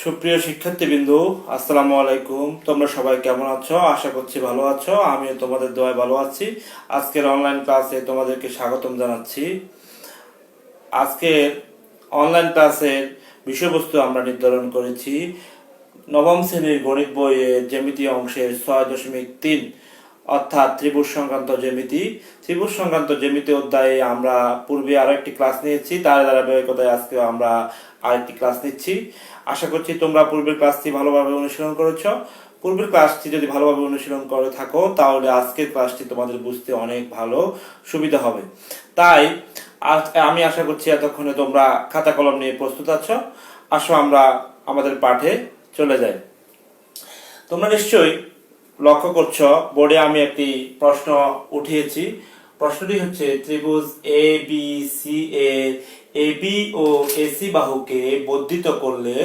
সুপ্রিয় শিক্ষার্থীবৃন্দ, আসসালামু আলাইকুম। তোমরা সবাই কেমন আছো? আশা করছি ভালো আছো। আমিও তোমাদের দোয়ায় ভালো আছি। আজকের অনলাইন ক্লাসে তোমাদেরকে স্বাগতম জানাচ্ছি। আজকের অনলাইন ক্লাসের বিষয়বস্তু আমরা নির্ধারণ করেছি নবম শ্রেণীর গণিত বইয়ের জ্যামিতি অংশের 6.3 অর্থাৎ ত্রিভুজ সংক্রান্ত জ্যামিতি। ত্রিভুজ সংক্রান্ত জ্যামিতি অধ্যায়ে আমরা পূর্বে আরো একটি ক্লাস নিয়েছি, তার ধারাবাহিকতায় আজকে আমরা আরেকটি ক্লাস নিচ্ছি। আশা করছি তোমরা পূর্বের ক্লাসটি ভালোভাবে অনুশীলন করেছ। পূর্বের ক্লাসটি যদি ভালোভাবে অনুশীলন করে থাকো তাহলে আজকের ক্লাসটি তোমাদের বুঝতে অনেক ভালো সুবিধা হবে। তাই আমি আশা করছি এতক্ষণে তোমরা খাতা কলম নিয়ে প্রস্তুত আছো। আসো আমরা আমাদের পাঠে চলে যাই। তোমরা নিশ্চয়ই লক্ষ্য করছো বোর্ডে আমি একটি প্রশ্ন উঠিয়েছি। প্রশ্নটি হচ্ছে ত্রিভুজ এ বি সি এর এ বি ও এসি বাহুকে বর্ধিত করলে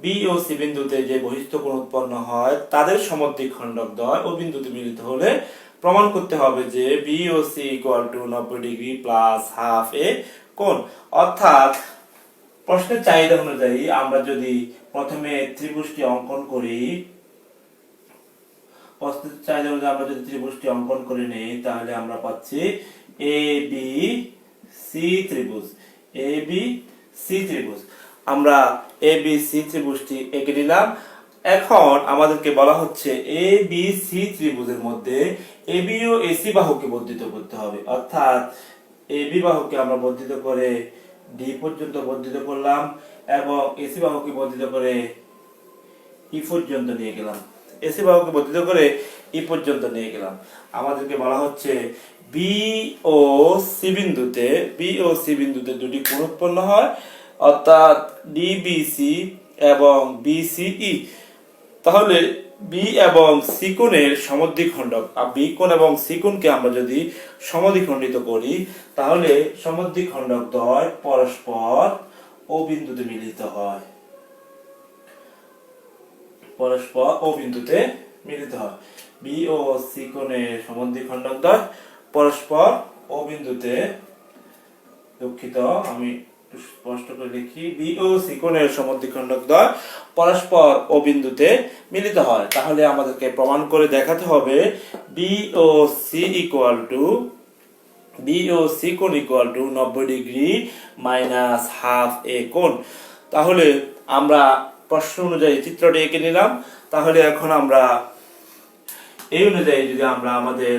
বি ও সি বিন্দুতে যে বহিস্থ কোণ উৎপন্ন হয় তাদের সমদ্বিখণ্ডক দ্বয় ও বিন্দুতে মিলিত হলে প্রমাণ করতে হবে যে B O C equal to 90 degree plus half A কোণ। অর্থাৎ প্রশ্নের চাহিদা অনুযায়ী আমরা যদি প্রথমে ত্রিভুজটি অঙ্কন করি, আমরা যদি ত্রিভুজটি অঙ্কন করে নেই তাহলে আমরা পাচ্ছি এ বি সি ত্রিভুজ। এ বি সি ত্রিভুজ আমরা এ বি সি ত্রিভুজটি এঁকে নিলাম। এখন আমাদেরকে বলা হচ্ছে এ বি সি ত্রিভুজের মধ্যে এ বি ও এসি বাহুকে বর্ধিত করতে হবে। অর্থাৎ এ বি বাহুকে আমরা বর্ধিত করে ডি পর্যন্ত বর্ধিত করলাম এবং এসি বাহুকে বর্ধিত করে ই পর্যন্ত নিয়ে গেলাম। এসি বাহুকে বর্ধিত করে ই পর্যন্ত নিয়ে গেলাম। আমাদেরকে বলা হচ্ছে বি ও সি বিন্দুতে দুটি কোণ উৎপন্ন হয়, অর্থাৎ ডিবিসি এবং বিসিই। তাহলে বি এবং সি কোণের সমদ্বিখণ্ডক, বি কোণ এবং সি কোণকে আমরা যদি সমদ্বিখণ্ডিত করি তাহলে সমদ্বিখণ্ডক দ্বয় পরস্পর ও বিন্দুতে মিলিত হয়। বি ও সি কোণের সমদ্বিখণ্ডক দ্বয় পরস্পর ও বিন্দুতে, দুঃখিত আমি স্পষ্ট করে লিখি, বি ও সি কোণের সমদ্বিখণ্ডক দ্বয় পরস্পর ও বিন্দুতে মিলিত হয়। তাহলে আমাদেরকে প্রমাণ করে দেখাতে হবে বি ও সি কোণ equal to 90 degree minus half A কোণ। তাহলে আমরা প্রশ্ন অনুযায়ী চিত্রটি এঁকে নিলাম। তাহলে এখন আমরা এই অনুযায়ী যদি আমরা আমাদের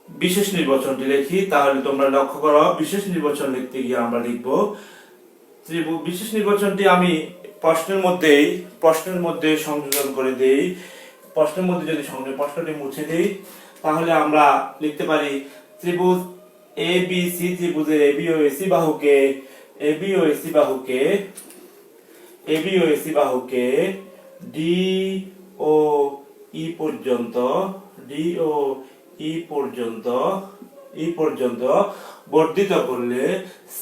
বিশেষ নির্বাচনটি লিখি তাহলে তোমরা লক্ষ্য করো, বিশেষ নির্বাচন লিখতে গিয়ে আমরা লিখব বিশেষ নির্বাচনটি আমি প্রশ্নের মধ্যে সংযোজন করে দেই। প্রশ্নের মধ্যে যদি প্রশ্নটি মুছে দেই তাহলে আমরা লিখতে পারি ত্রিভুজ এ বি সি ত্রিভুজের A B O AC বাহুকে D ও ই পর্যন্ত বর্ধিত করলে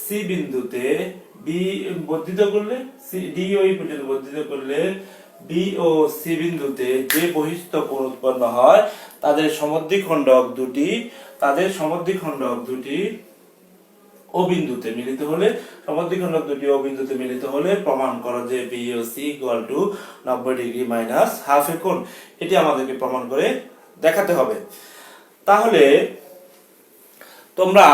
সি বিন্দুতে বি ও সি বিন্দুতে যে বহিস্থ কোণ উৎপন্ন হয় তাদের সমদ্বিখণ্ডক দুটি ও বিন্দুতে মিলিত হলে প্রমাণ করো যে B O C equal to 90 degree minus half A কোণ। এটি আমাদেরকে প্রমাণ করে দেখাতে হবে। তাহলে তোমরা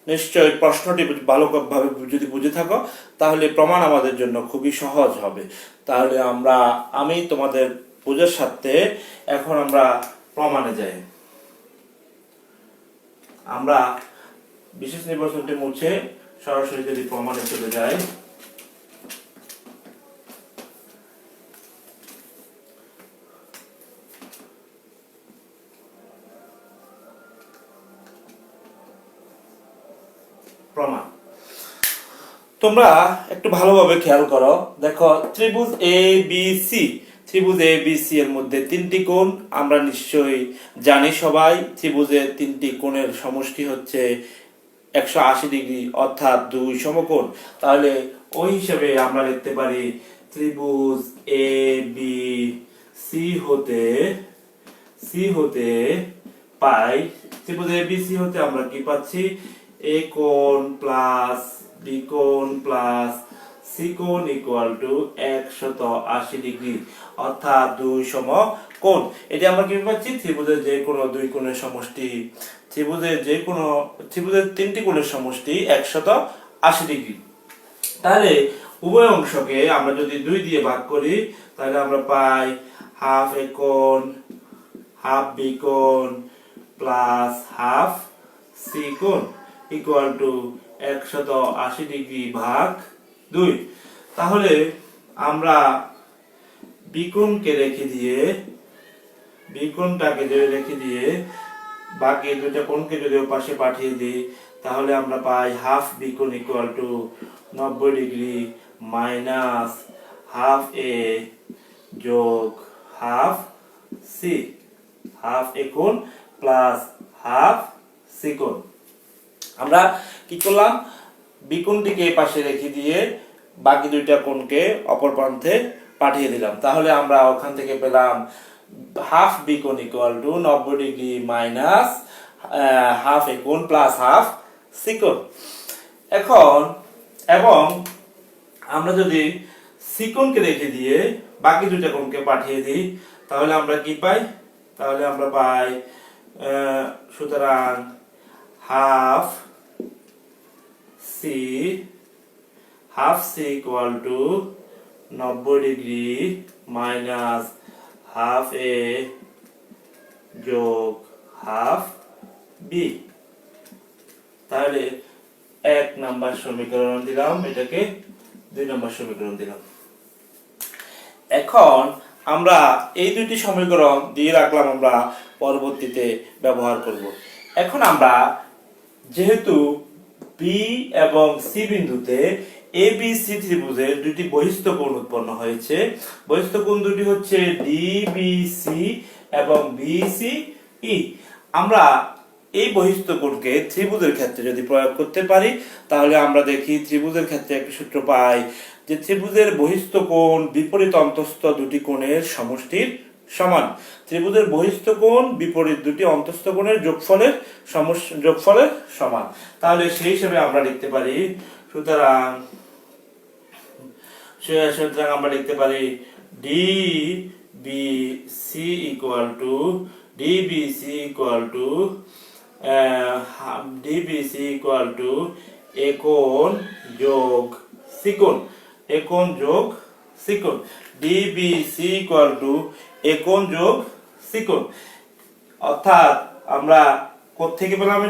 নিশ্চয়ই প্রশ্নটি ভালোভাবে যদি বুঝে থাকো তাহলে প্রমাণ আমাদের জন্য খুবই সহজ হবে। তাহলে আমি তোমাদের বোঝার সাথে এখন আমরা প্রমাণে যাই। আমরা বিশেষ নির্বাচনটি মুছে সরাসরি যদি প্রমাণে চলে যাই, প্রমাণ তোমরা একটু ভালোভাবে খেয়াল করো। দেখো ত্রিভুজ এ বি সি এর মধ্যে তিনটি কোণ আমরা নিশ্চয়ই জানি সবাই। ত্রিভুজের তিনটি কোণের সমষ্টি হচ্ছে 180 ডিগ্রি অর্থাৎ দুই সমকোণ। তাহলে ওই হিসেবে আমরা লিখতে পারি ত্রিভুজ এ বি সি হতে আমরা কি পাচ্ছি, এ কোণ প্লাস বি কোণ প্লাস সি কোণ ইকুয়াল টু 180 ডিগ্রি, অর্থাৎ 2 সমকোণ। এটি আমরা কি পাচ্ছি? ত্রিভুজের যে কোনো দুই কোণের সমষ্টি, ত্রিভুজের তিনটি কোণের সমষ্টি 180 ডিগ্রি। তাহলে উভয় অংশকে আমরা যদি 2 দিয়ে ভাগ করি তাহলে আমরা পাই হাফ এ কোণ হাফ বি কোণ প্লাস হাফ সি কোণ ইকুয়াল টু 180 ডিগ্রি ভাগ 2। তাহলে আমরা বিকোণটাকে রেখে দিয়ে বাকি দুইটা কোণকে যদি পাশে পাঠিয়ে দিই তাহলে আমরা পাই হাফ বিকোণ equal to 90 degree minus half A যোগ হাফ সি, হাফ এ কোণ প্লাস হাফ সি কোণ। আমরা কি করলাম? বিকোণটিকে এই পাশে রেখে দিয়ে বাকি দুইটা কোণকে অপর প্রান্তে পাঠিয়ে দিলাম। তাহলে আমরা ওখান থেকে পেলাম হাফ বিকোণ equal to 90 degree minus half A কোণ প্লাস হাফ সি কোণ। এবং আমরা যদি সি কোণকে রেখে দিয়ে বাকি দুইটা কোণকে পাঠিয়ে দিই তাহলে আমরা কি পাই? তাহলে আমরা পাই সুতরাং half C equal to 90 degree minus half A যোগ হাফ বি। তাহলে 1 নাম্বার সমীকরণ দিলাম, এটাকে 2 নাম্বার সমীকরণ দিলাম। এখন আমরা এই দুটি সমীকরণ দিয়ে রাখলাম, আমরা পরবর্তীতে ব্যবহার করব। এখন আমরা যেহেতু বি এবং সি বিন্দুতে এ বি সি ত্রিভুজের দুটি বহিস্থ কোণ উৎপন্ন হয়েছে, বহিস্থ কোণ দুটি হচ্ছে ডিবিসি এবং বিসিই। আমরা এই বহিস্থ কোণকে ত্রিভুজের ক্ষেত্রে যদি প্রয়োগ করতে পারি তাহলে আমরা দেখি ত্রিভুজের ক্ষেত্রে একটি সূত্র পাই যে ত্রিভুজের বহিস্থ কোণ বিপরীত অন্তঃস্থ দুটি কোণের সমষ্টির সমান। ত্রিভুজের বহিস্থ কোণ বিপরীত দুটি অন্তঃস্থ কোণের যোগফলের সমান। তাহলে সেই হিসেবে আমরা লিখতে পারি সুতরাং আমরা লিখতে পারি ডিবিসি ইকুয়াল টু এ কোণ যোগ সি কোণ, এ কোণ যোগ সি কোণ, ডিবিসি ইকুয়াল টু এ কোণ যোগ সি কোণ। অর্থাৎ আমরা কোত্থেকে পেলাম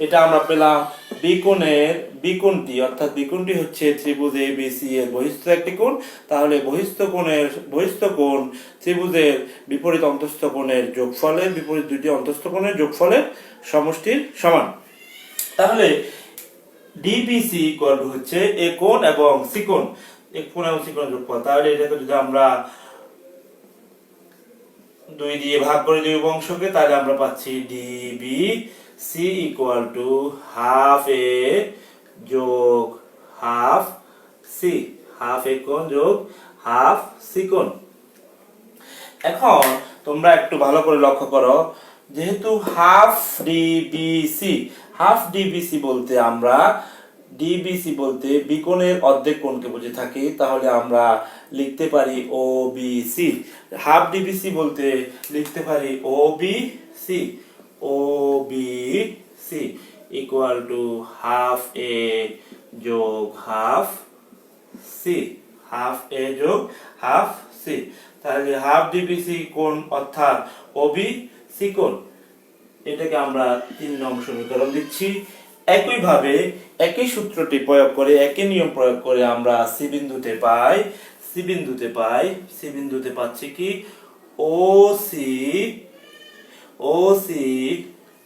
এটা আমরা পেলাম বিকোণটি, অর্থাৎ বিকোণটি হচ্ছে ত্রিভুজ এবিসি এর বহিস্থ একটি কোণ। তাহলে বহিস্থ কোণ ত্রিভুজের বিপরীত অন্তঃস্থ কোণের যোগফলের, বিপরীত দুটি অন্তঃস্থ কোণের যোগফলের সমষ্টির সমান। তাহলে ডিবিসি ইকুয়াল টু হচ্ছে এ কোণ এবং সি কোণ, এ কোণ এবং সি কোণের যোগফল। তাহলে এটাকে যদি আমরা 2 দিয়ে ভাগ করে দিই অংশকে তাহলে আমরা পাচ্ছি DBC equal to half A যোগ হাফ সি, হাফ এ কোণ যোগ হাফ সি কোণ। এখন তোমরা একটু ভালো করে লক্ষ্য করো, যেহেতু হাফ ডিবিসি বলতে আমরা বিকোণের অর্ধেক কোণকে বুঝে থাকি, তাহলে আমরা লিখতে পারি ওবিসি। হাফ ডিবিসি বলতে লিখতে পারি OBC equal to half A যোগ হাফ সি, হাফ এ যোগ হাফ সি। তাহলে হাফ ডিবিসি কোণ অর্থাৎ ওবিসি কোণ, এটাকে আমরা 3 নং সমীকরণ দিচ্ছি। একইভাবে একই সূত্রটি প্রয়োগ করে, একই নিয়ম প্রয়োগ করে আমরা সি বিন্দুতে পাচ্ছি কি O C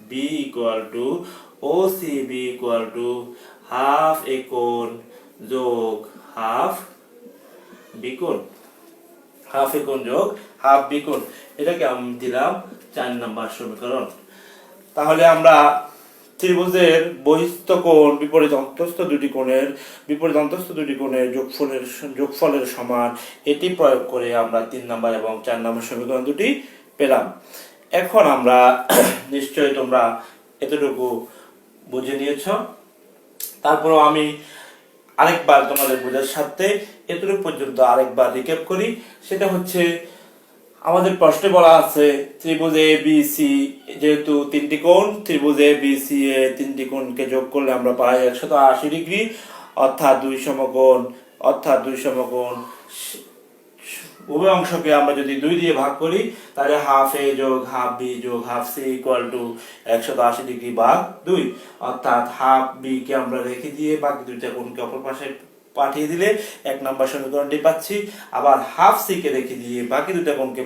B equal to half A কোণ যোগ হাফ বিকোণ, হাফ এ কোণ যোগ হাফ বিকোণ। এটাকে আমি দিলাম 4 নম্বর সমীকরণ। তাহলে আমরা ত্রিভুজের বহিস্থ কোণ বিপরীত অন্তঃস্থ দুটি কোণের যোগফলের সমান, এটি প্রয়োগ করে আমরা 3 নম্বর এবং 4 নম্বর সমীকরণ দুটি পেলাম। এখন আমরা নিশ্চয়ই তোমরা এতটুকু বুঝে নিয়েছ। তারপর আমি আরেকবার তোমাদের বোঝার সাথে এতটুকু পর্যন্ত আরেকবার রিক্যাপ করি। সেটা হচ্ছে আমাদের প্রশ্নে বলা আছে ত্রিভুজ এ বি সি, যেহেতু তিনটি কোণ, ত্রিভুজ এ বি সি এ তিনটি কোণকে যোগ করলে আমরা পাই 180 ডিগ্রি, অর্থাৎ দুই সমকোণ উভয় অংশকে আমরা যদি 2 দিয়ে ভাগ করি তাহলে হাফ এ যোগ হাফ বি যোগ half C equal to 180 degree ভাগ 2, অর্থাৎ হাফ বি কে আমরা রেখে দিয়ে বাকি দুইটা কোণকে অপর পাশে পাঠিয়ে দিলে 1 নম্বর সমীকরণটি পাচ্ছি। আবার হাফ সি কে রেখে দিয়ে বাকি দুইটা কোণকে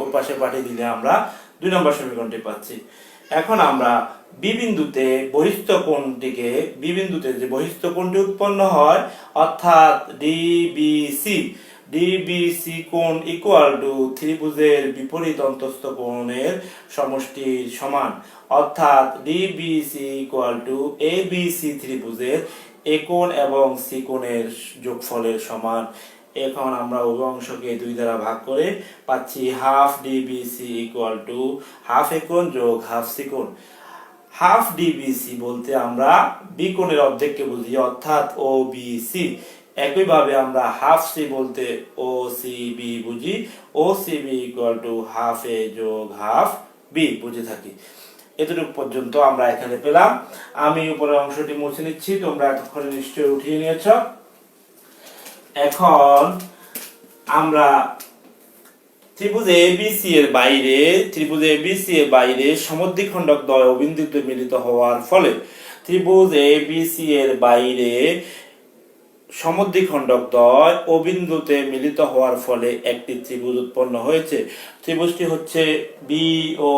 ওই পাশে পাঠিয়ে দিলে আমরা 2 নম্বর সমীকরণটি পাচ্ছি। এখন আমরা বি বিন্দুতে যে বহিস্থ কোণটি উৎপন্ন হয়, অর্থাৎ ডিবিসি কোণ ইকুয়াল টু ত্রিভুজের বিপরীত অন্তস্থ কোণের সমষ্টির সমান, অর্থাৎ ডিবিসি ইকুয়াল টু এবিসি ত্রিভুজের এ কোণ এবং সি কোণের যোগফলের সমান। এখন আমরা উভয় অংশকে 2 দ্বারা ভাগ করে পাচ্ছি half D B C equal to half A কোণ যোগ হাফ সি কোণ। হাফ ডিবিসি বলতে আমরা বি কোণের অর্ধেককে বুঝি, অর্থাৎ ও বি সি। একইভাবে আমরা হাফ সি বলতে ও সি বি বুঝি, O C B equal to half A যোগ হাফ বি বুঝে থাকি। এতটুকু পর্যন্ত আমরা এখানে পেলাম। আমি উপরের অংশটি মুছে নিচ্ছি, তোমরা এতক্ষণে নিশ্চয়ই উঠিয়ে নিয়েছ। এখন আমরা ত্রিভুজ এবিসি এর বাইরে সমদ্বিখণ্ডক দ্বয় অবিন্দুতে মিলিত হওয়ার ফলে ত্রিভুজ এবিসি এর বাইরে সমদ্বিখণ্ডক দ্বয় ও বিন্দুতে মিলিত হওয়ার ফলে একটি ত্রিভুজ উৎপন্ন হয়েছে। ত্রিভুজটি হচ্ছে বিও।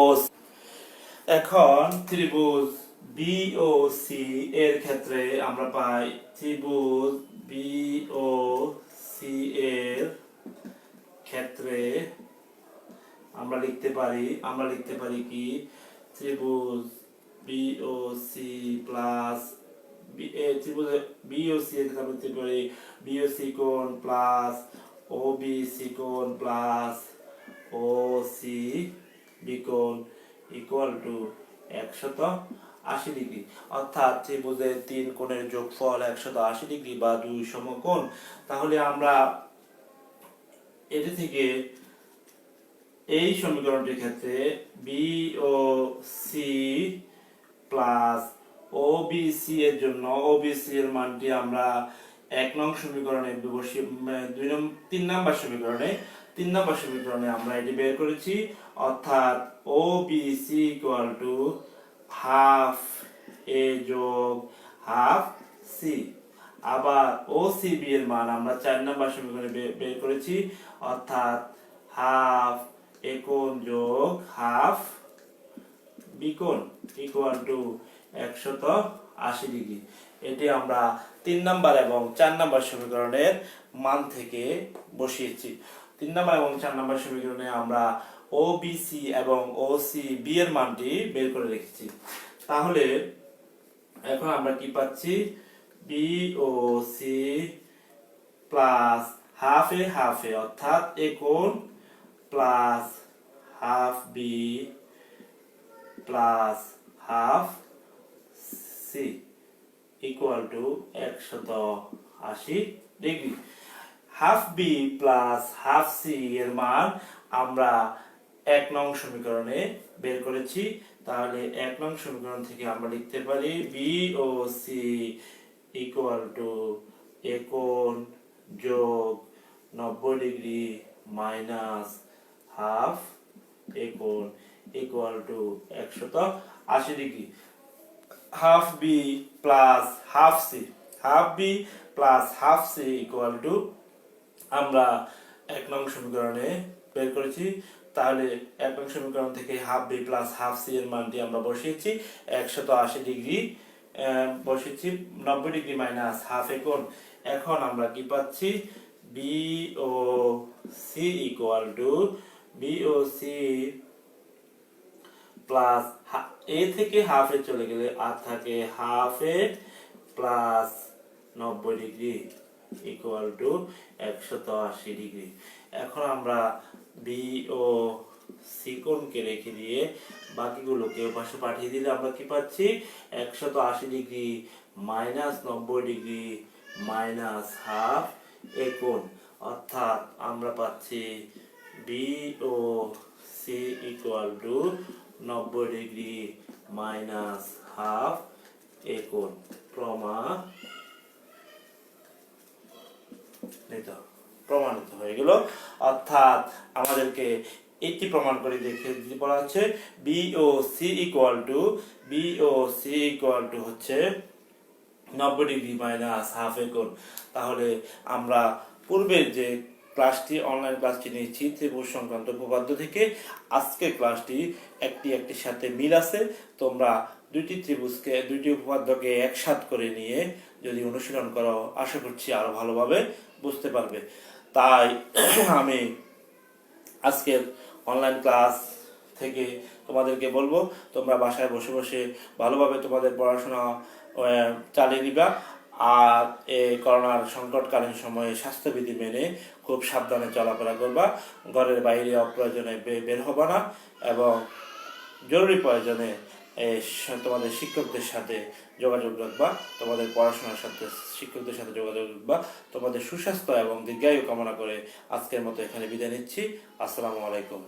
এখন ত্রিভুজ বিওসি এর ক্ষেত্রে আমরা পাই ত্রিভুজ বিওসি এর ক্ষেত্রে আমরা লিখতে পারি কি ত্রিভুজ বিওসি প্লাস ত্রিভুজ বিওসি এর ক্ষেত্রে আমরা লিখতে পারি বিওসি কোণ প্লাস ওবিসি কোণ প্লাস ওসি বি কোণ ইকুয়াল টু 180 ডিগ্রি, অর্থাৎ ত্রিভুজের 3 কোণের যোগফল 180 ডিগ্রি বা 2 সমকোণ। তাহলে আমরা এটি থেকে এই সমীকরণটির ক্ষেত্রে বিওসি প্লাস ওবিসি এর জন্য ওবিসি এর মানটি আমরা 1 নং সমীকরণে বসিয়ে 3 নম্বর সমীকরণে আমরা এটি বের করেছি, অর্থাৎ OBC equal to half A যোগ হাফ সি। আবার ওসিবি এর মান আমরা 4 নম্বর সমীকরণে বের করেছি, অর্থাৎ হাফ এ কোণ যোগ হাফ বি কোণ ইকুয়াল টু 180 ডিগ্রি। এটি আমরা 3 নম্বর এবং 4 নম্বর সমীকরণের মান থেকে বসিয়েছি। 3 নম্বর এবং 4 নম্বর সমীকরণে আমরা ওবিসি এবং ওসিবি এর মানটি বের করে রেখেছি। তাহলে এখন আমরা কি পাচ্ছি, বিওসি প্লাস হাফ এ অর্থাৎ এ কোণ plus half B plus half C equal to 180 degree. Half B plus half C এর মান আমরা 1 নং সমীকরণে বের করেছি। তাহলে 1 নং সমীকরণ থেকে আমরা লিখতে পারি বিওসি ইকুয়াল টু এ কোণ যোগ 90 ডিগ্রি মাইনাস হাফ এ কোণ equal to 180 degree. Half B plus half C equal to আমরা 1 নং সমীকরণে বের করেছি। তাহলে 1 নং সমীকরণ থেকে half B plus half C এর মানটি আমরা বসিয়েছি 180 ডিগ্রি, বসিয়েছি 90 ডিগ্রি মাইনাস হাফ এ কোণ। এখন আমরা কি পাচ্ছি, B O C equal to B O C plus A থেকে হাফ এ চলে গেলে আর থাকে half A plus 90 degree equal to 180 degree. এখন আমরা বিওসি কোণকে রেখে দিয়ে বাকিগুলোকে পাশে পাঠিয়ে দিলে আমরা কি পাচ্ছি, 180 degree minus 90 degree minus half A কোণ, অর্থাৎ আমরা পাচ্ছি B O C equal to 90 degree minus half A কোণ প্রমাণিত হয়ে গেল। অর্থাৎ আমাদেরকে এটি প্রমাণ করে দেখে দিতে বলা হচ্ছে বিওসি ইকুয়াল টু হচ্ছে 90 ডিগ্রি মাইনাস হাফ এ কোণ। তাহলে আমরা পূর্বের যে ক্লাসটি অনলাইন ক্লাসটি নিয়েছি ত্রিভুজ সংক্রান্ত উপপাদ্য থেকে, আজকের ক্লাসটি একটির সাথে মিল আছে। তোমরা দুইটি উপপাদ্যকে একসাথ করে নিয়ে যদি অনুশীলন করো, আশা করছি আরো ভালোভাবে বুঝতে পারবে। তাই আমি আজকের অনলাইন ক্লাস থেকে তোমাদেরকে বলবো, তোমরা বাসায় বসে বসে ভালোভাবে তোমাদের পড়াশোনা চালিয়ে দিবা। আর এই করোনার সংকটকালীন সময়ে স্বাস্থ্যবিধি মেনে খুব সাবধানে চলাফেরা করবা, ঘরের বাইরে অপ্রয়োজনে বের হবা না, এবং জরুরি প্রয়োজনে তোমাদের শিক্ষকদের সাথে যোগাযোগ রাখবা, তোমাদের পড়াশোনার সাথে শিক্ষকদের সাথে যোগাযোগ রাখবা। তোমাদের সুস্বাস্থ্য এবং দীর্ঘায়ু কামনা করে আজকের মতো এখানে বিদায় নিচ্ছি। আসসালামু আলাইকুম।